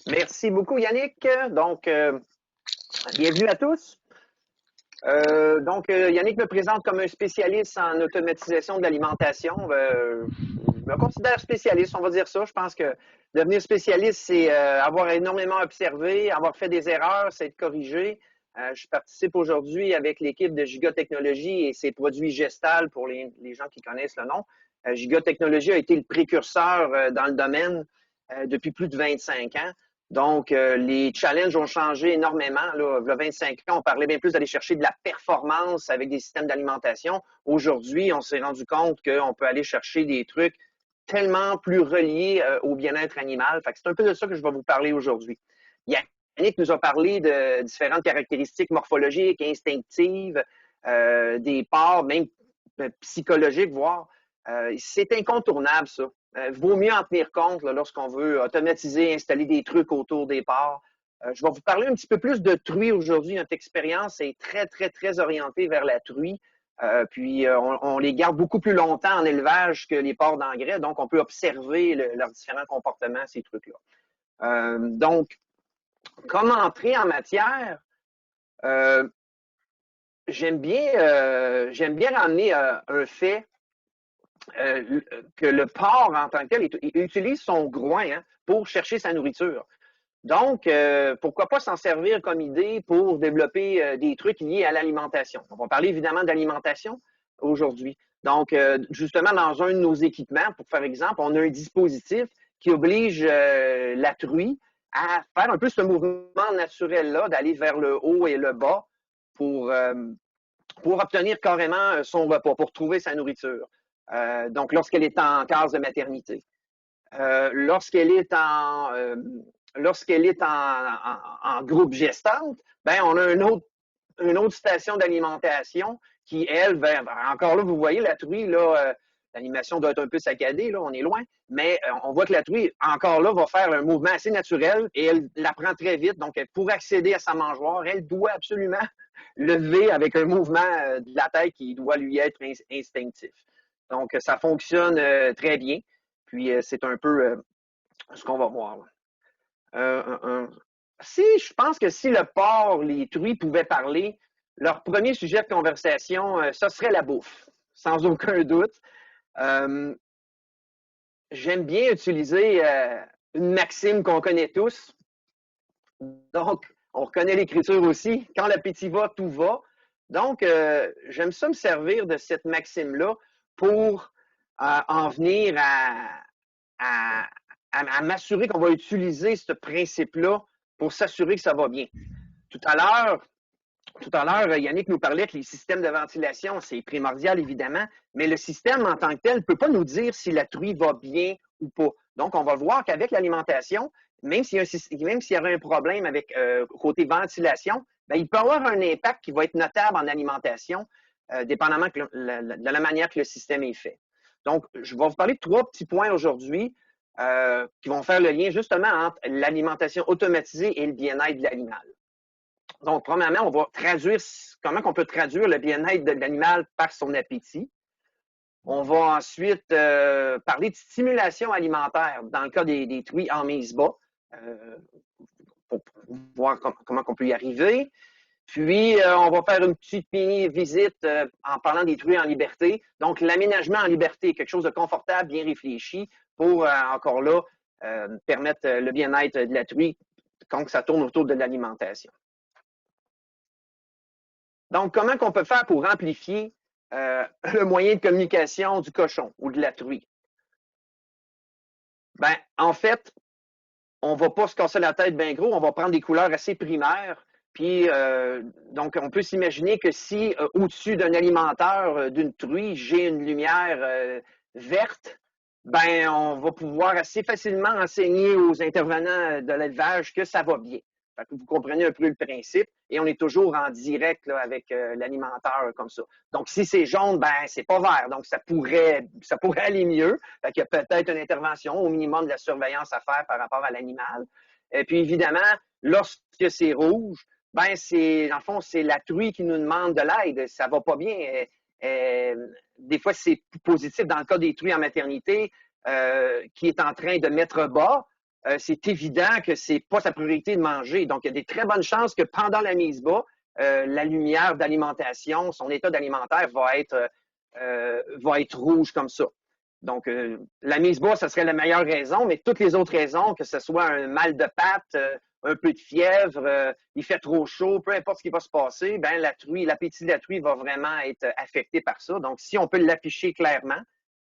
Merci beaucoup, Yannick. Donc, bienvenue à tous. Yannick me présente comme un spécialiste en automatisation de l'alimentation. Je me considère spécialiste, on va dire ça. Je pense que devenir spécialiste, c'est avoir énormément observé, avoir fait des erreurs, c'est être corrigé. Je participe aujourd'hui avec l'équipe de Giga Technologies et ses produits Gestal pour les gens qui connaissent le nom. Giga Technologies a été le précurseur dans le domaine depuis plus de 25 ans. Donc, les challenges ont changé énormément. Là, il y a 25 ans, on parlait bien plus d'aller chercher de la performance avec des systèmes d'alimentation. Aujourd'hui, on s'est rendu compte qu'on peut aller chercher des trucs tellement plus reliés au bien-être animal. Fait que c'est un peu de ça que je vais vous parler aujourd'hui. Yannick nous a parlé de différentes caractéristiques morphologiques, instinctives, des parts, même psychologiques, voire. C'est incontournable, ça. Vaut mieux en tenir compte là, lorsqu'on veut automatiser, installer des trucs autour des ports. Je vais vous parler un petit peu plus de truie aujourd'hui. Notre expérience est très, très, très orientée vers la truie. On les garde beaucoup plus longtemps en élevage que les porcs d'engrais, donc on peut observer leurs différents comportements, ces trucs-là. Donc, comment entrer en matière? Euh, j'aime bien ramener un fait que le porc en tant que tel il utilise son groin hein, pour chercher sa nourriture. Donc, pourquoi pas s'en servir comme idée pour développer des trucs liés à l'alimentation. On va parler évidemment d'alimentation aujourd'hui. Donc, justement, dans un de nos équipements, pour faire exemple, on a un dispositif qui oblige la truie à faire un peu ce mouvement naturel-là, d'aller vers le haut et le bas pour, euh, pour obtenir carrément son repas, pour trouver sa nourriture. Donc, lorsqu'elle est en case de maternité. Lorsqu'elle est en groupe gestante, ben, on a une autre station d'alimentation qui, elle, ben, encore là, vous voyez, la truie, là, l'animation doit être un peu saccadée, là, on est loin, mais on voit que la truie, encore là, va faire un mouvement assez naturel et elle l'apprend très vite. Donc, pour accéder à sa mangeoire, elle doit absolument lever avec un mouvement de la tête qui doit lui être instinctif. Donc, ça fonctionne très bien. Puis, c'est un peu ce qu'on va voir. Si, je pense que si le porc, les truies pouvaient parler, leur premier sujet de conversation, ça serait la bouffe, sans aucun doute. Euh, J'aime bien utiliser une maxime qu'on connaît tous. Donc, on reconnaît l'écriture aussi. Quand l'appétit va, tout va. Donc, j'aime ça me servir de cette maxime-là pour en venir à, à m'assurer qu'on va utiliser ce principe-là pour s'assurer que ça va bien. Tout à l'heure, tout à l'heure, Yannick nous parlait que les systèmes de ventilation, c'est primordial évidemment, mais le système en tant que tel ne peut pas nous dire si la truie va bien ou pas. Donc, on va voir qu'avec l'alimentation, même s'il y avait un problème avec côté ventilation, ben, il peut avoir un impact qui va être notable en alimentation, dépendamment de la manière que le système est fait. Donc, je vais vous parler de trois petits points aujourd'hui qui vont faire le lien justement entre l'alimentation automatisée et le bien-être de l'animal. Donc, premièrement, on va traduire comment on peut traduire le bien-être de l'animal par son appétit. On va ensuite parler de stimulation alimentaire dans le cas des truies en mise bas, pour voir comment on peut y arriver. Puis, on va faire une petite mini-visite en parlant des truies en liberté. Donc, l'aménagement en liberté, quelque chose de confortable, bien réfléchi pour, encore là, permettre le bien-être de la truie quand ça tourne autour de l'alimentation. Donc, comment qu'on peut faire pour amplifier le moyen de communication du cochon ou de la truie? Ben, en fait, on ne va pas se casser la tête bien gros, on va prendre des couleurs assez primaires. Puis, donc, on peut s'imaginer que si au-dessus d'un alimentaire d'une truie, j'ai une lumière verte, ben, on va pouvoir assez facilement enseigner aux intervenants de l'élevage que ça va bien. Fait que vous comprenez un peu le principe et on est toujours en direct là, avec l'alimenteur comme ça. Donc, si c'est jaune, ben, c'est pas vert. Donc, ça pourrait aller mieux. Fait qu'il y a peut-être une intervention, au minimum de la surveillance à faire par rapport à l'animal. Et puis, évidemment, lorsque c'est rouge, ben, dans le fond, c'est la truie qui nous demande de l'aide. Ça va pas bien. Des fois, c'est positif dans le cas des truies en maternité qui est en train de mettre bas. c'est évident que c'est pas sa priorité de manger. Donc, il y a des très bonnes chances que pendant la mise bas, la lumière d'alimentation, son état alimentaire va être rouge comme ça. Donc, la mise bas, ce serait la meilleure raison, mais toutes les autres raisons, que ce soit un mal de patte, un peu de fièvre, il fait trop chaud, peu importe ce qui va se passer, ben la truie, l'appétit de la truie va vraiment être affecté par ça. Donc, si on peut l'afficher clairement,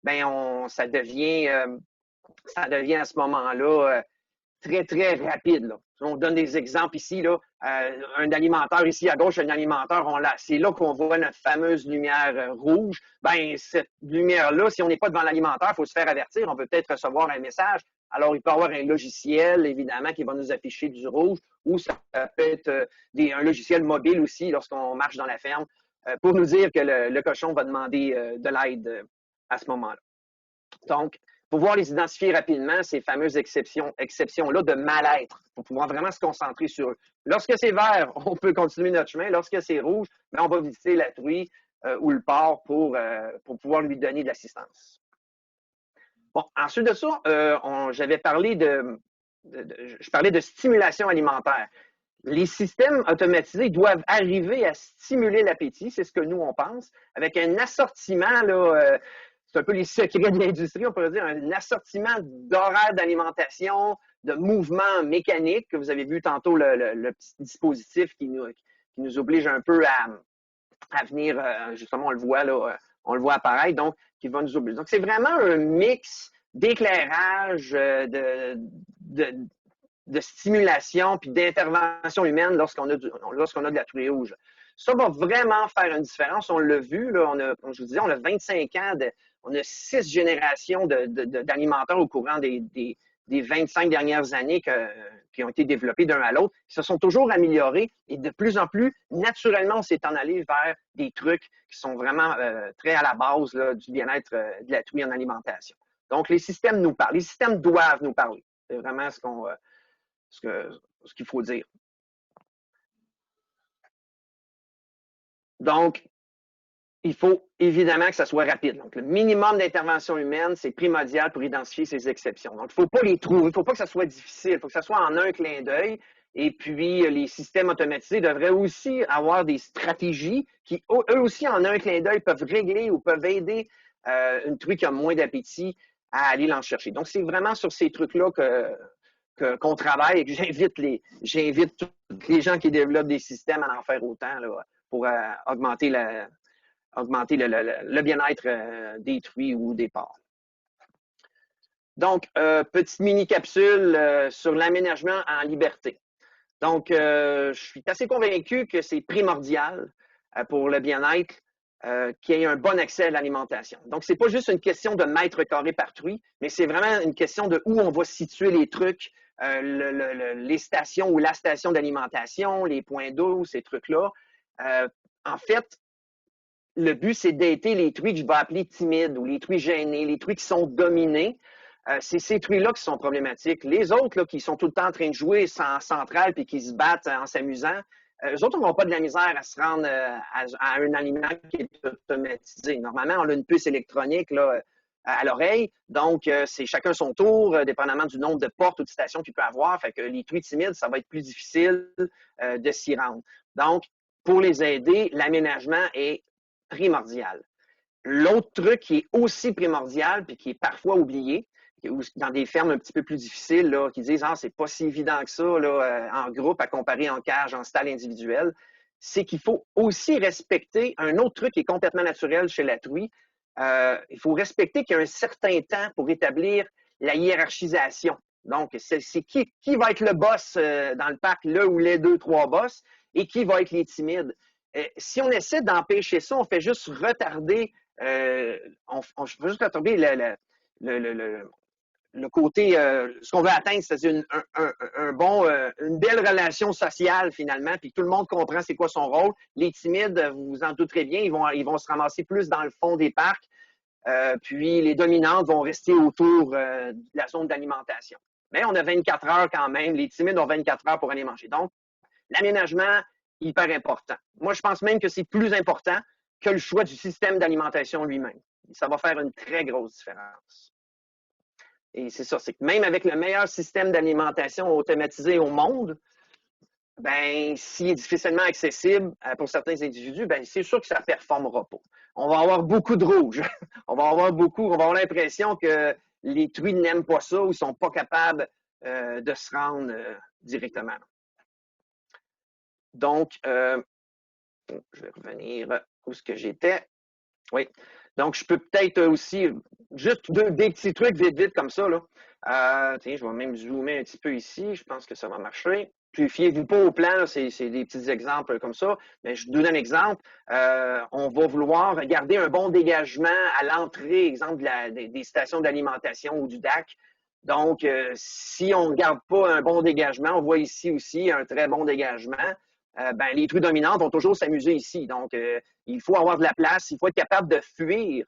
ben ça devient à ce moment-là très, très rapide. Là. On donne des exemples ici. Là, un alimentaire ici à gauche, un alimentaire, c'est là qu'on voit notre fameuse lumière rouge. Ben, cette lumière-là, si on n'est pas devant l'alimentaire, il faut se faire avertir. On peut peut-être recevoir un message. Alors, il peut y avoir un logiciel, évidemment, qui va nous afficher du rouge, ou ça peut être un logiciel mobile aussi lorsqu'on marche dans la ferme, pour nous dire que le cochon va demander de l'aide à ce moment-là. Donc, pouvoir les identifier rapidement, ces fameuses exceptions-là de mal-être, pour pouvoir vraiment se concentrer sur eux. Lorsque c'est vert, on peut continuer notre chemin. Lorsque c'est rouge, ben, on va visiter la truie ou le porc pour pouvoir lui donner de l'assistance. Bon, ensuite de ça, j'avais parlé je parlais de stimulation alimentaire. Les systèmes automatisés doivent arriver à stimuler l'appétit, c'est ce que nous, on pense, avec un assortiment, là, c'est un peu les secrets de l'industrie, on pourrait dire, un assortiment d'horaires d'alimentation, de mouvements mécaniques, que vous avez vu tantôt le petit dispositif qui nous oblige un peu à venir, justement, on le voit apparaître, donc, qui va nous obliger. Donc, c'est vraiment un mix d'éclairage, de stimulation puis d'intervention humaine lorsqu'on a de la truie rouge. Ça va vraiment faire une différence. On l'a vu, là, comme je vous disais, on a 25 ans, on a 6 générations d'alimentaires au courant des 25 dernières années qui ont été développés d'un à l'autre. Ils se sont toujours améliorés et de plus en plus, naturellement, on s'est en allé vers des trucs qui sont vraiment très à la base là, du bien-être de la truie en alimentation. Donc, les systèmes nous parlent. Les systèmes doivent nous parler. C'est vraiment ce qu'il faut dire. Donc, il faut évidemment que ça soit rapide. Donc, le minimum d'intervention humaine, c'est primordial pour identifier ces exceptions. Donc, il ne faut pas les trouver, il ne faut pas que ça soit difficile, il faut que ça soit en un clin d'œil. Et puis, les systèmes automatisés devraient aussi avoir des stratégies qui, eux aussi, en un clin d'œil, peuvent régler ou peuvent aider une truie qui a moins d'appétit à aller l'en chercher. Donc, c'est vraiment sur ces trucs-là qu'on travaille et que j'invite tous les gens qui développent des systèmes à en faire autant là, pour augmenter le bien-être des truies ou des porcs. Donc, petite mini-capsule sur l'aménagement en liberté. Donc, je suis assez convaincu que c'est primordial pour le bien-être qu'il y ait un bon accès à l'alimentation. Donc, ce n'est pas juste une question de mètres carrés par truie, mais c'est vraiment une question de où on va situer les trucs, les stations ou la station d'alimentation, les points d'eau, ces trucs-là. En fait, le but, c'est d'aider les truies que je vais appeler timides ou les truies gênées, les truies qui sont dominées. C'est ces truies-là qui sont problématiques. Les autres, là, qui sont tout le temps en train de jouer sans centrale puis qui se battent en s'amusant, eux autres n'auront pas de la misère à se rendre à un aliment qui est automatisé. Normalement, on a une puce électronique là, à l'oreille, donc c'est chacun son tour, dépendamment du nombre de portes ou de stations qu'il peut avoir. Fait que les truies timides, ça va être plus difficile de s'y rendre. Donc, pour les aider, l'aménagement est primordial. L'autre truc qui est aussi primordial puis qui est parfois oublié, dans des fermes un petit peu plus difficiles, là, qui disent « Ah, c'est pas si évident que ça là, en groupe à comparer en cage, en stall individuel », c'est qu'il faut aussi respecter un autre truc qui est complètement naturel chez la truie. Il faut respecter qu'il y a un certain temps pour établir la hiérarchisation. Donc, c'est qui va être le boss dans le parc, le ou les 2-3 boss, et qui va être les timides. Si on essaie d'empêcher ça, on fait juste retarder, le côté, ce qu'on veut atteindre, c'est-à-dire une belle relation sociale finalement, puis tout le monde comprend c'est quoi son rôle. Les timides, vous vous en douterez bien, ils vont se ramasser plus dans le fond des parcs, puis les dominantes vont rester autour de la zone d'alimentation. Mais on a 24 heures quand même, les timides ont 24 heures pour aller manger. Donc, l'aménagement, hyper important. Moi, je pense même que c'est plus important que le choix du système d'alimentation lui-même. Ça va faire une très grosse différence. Et c'est ça, c'est que même avec le meilleur système d'alimentation automatisé au monde, ben, s'il est difficilement accessible pour certains individus, ben, c'est sûr que ça ne performera pas. On va avoir beaucoup de rouge. On va avoir l'impression que les truies n'aiment pas ça ou ne sont pas capables de se rendre directement. Donc, je vais revenir où ce que j'étais. Oui. Donc, je peux peut-être aussi, juste des petits trucs vite comme ça. Là. Tiens, je vais même zoomer un petit peu ici. Je pense que ça va marcher. Puis, fiez-vous pas au plan, c'est des petits exemples comme ça. Mais je vous donne un exemple. On va vouloir garder un bon dégagement à l'entrée, exemple, des stations d'alimentation ou du DAC. Donc, si on ne garde pas un bon dégagement, on voit ici aussi un très bon dégagement. Ben, les truies dominantes vont toujours s'amuser ici. Donc, il faut avoir de la place, il faut être capable de fuir.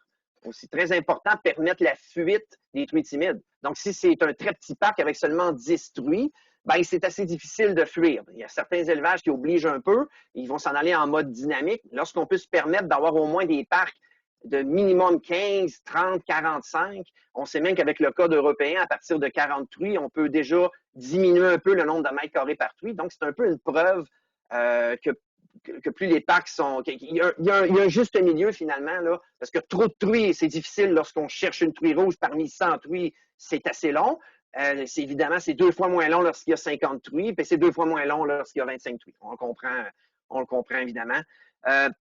C'est très important de permettre la fuite des truies timides. Donc, si c'est un très petit parc avec seulement 10 truies, ben, c'est assez difficile de fuir. Il y a certains élevages qui obligent un peu, ils vont s'en aller en mode dynamique. Lorsqu'on peut se permettre d'avoir au moins des parcs de minimum 15, 30, 45, on sait même qu'avec le code européen, à partir de 40 truies, on peut déjà diminuer un peu le nombre de mètres carrés par truie. Donc, c'est un peu une preuve que plus les parcs sont... Il y a un juste milieu, finalement, là, parce que trop de truies, c'est difficile lorsqu'on cherche une truie rouge parmi 100 truies, c'est assez long. Évidemment, c'est 2 fois moins long lorsqu'il y a 50 truies, puis c'est 2 fois moins long lorsqu'il y a 25 truies. On le comprend évidemment.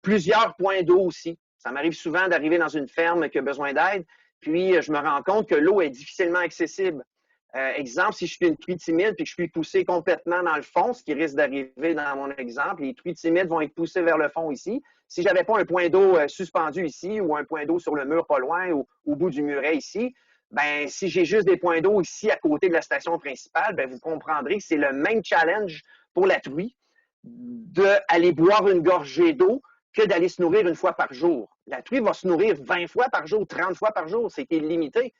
Plusieurs points d'eau aussi. Ça m'arrive souvent d'arriver dans une ferme qui a besoin d'aide, puis je me rends compte que l'eau est difficilement accessible. Exemple, si je suis une truie timide puis que je suis poussé complètement dans le fond, ce qui risque d'arriver dans mon exemple, les truies timides vont être poussées vers le fond ici. Si je n'avais pas un point d'eau suspendu ici ou un point d'eau sur le mur pas loin ou au bout du muret ici, ben, si j'ai juste des points d'eau ici à côté de la station principale, ben, vous comprendrez que c'est le même challenge pour la truie d'aller boire une gorgée d'eau que d'aller se nourrir une fois par jour. La truie va se nourrir 20 fois par jour, 30 fois par jour, c'est illimité.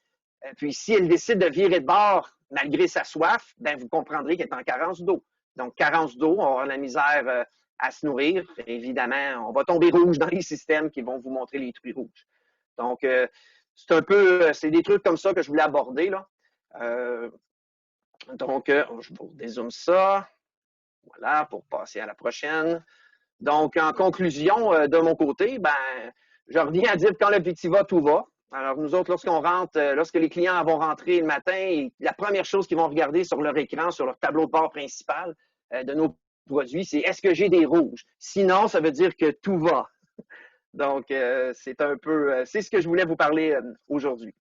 Puis si elle décide de virer de bord malgré sa soif, ben vous comprendrez qu'elle est en carence d'eau. Donc, carence d'eau, on va avoir la misère à se nourrir. Évidemment, on va tomber rouge dans les systèmes qui vont vous montrer les truies rouges. Donc, c'est des trucs comme ça que je voulais aborder, là. Donc, je vous dézoome ça. Voilà, pour passer à la prochaine. Donc, en conclusion, de mon côté, ben, je reviens à dire que quand l'objectif va, tout va. Alors, nous autres, lorsqu'on rentre, lorsque les clients vont rentrer le matin, la première chose qu'ils vont regarder sur leur écran, sur leur tableau de bord principal de nos produits, c'est est-ce que j'ai des rouges? Sinon, ça veut dire que tout va. Donc, c'est ce que je voulais vous parler aujourd'hui.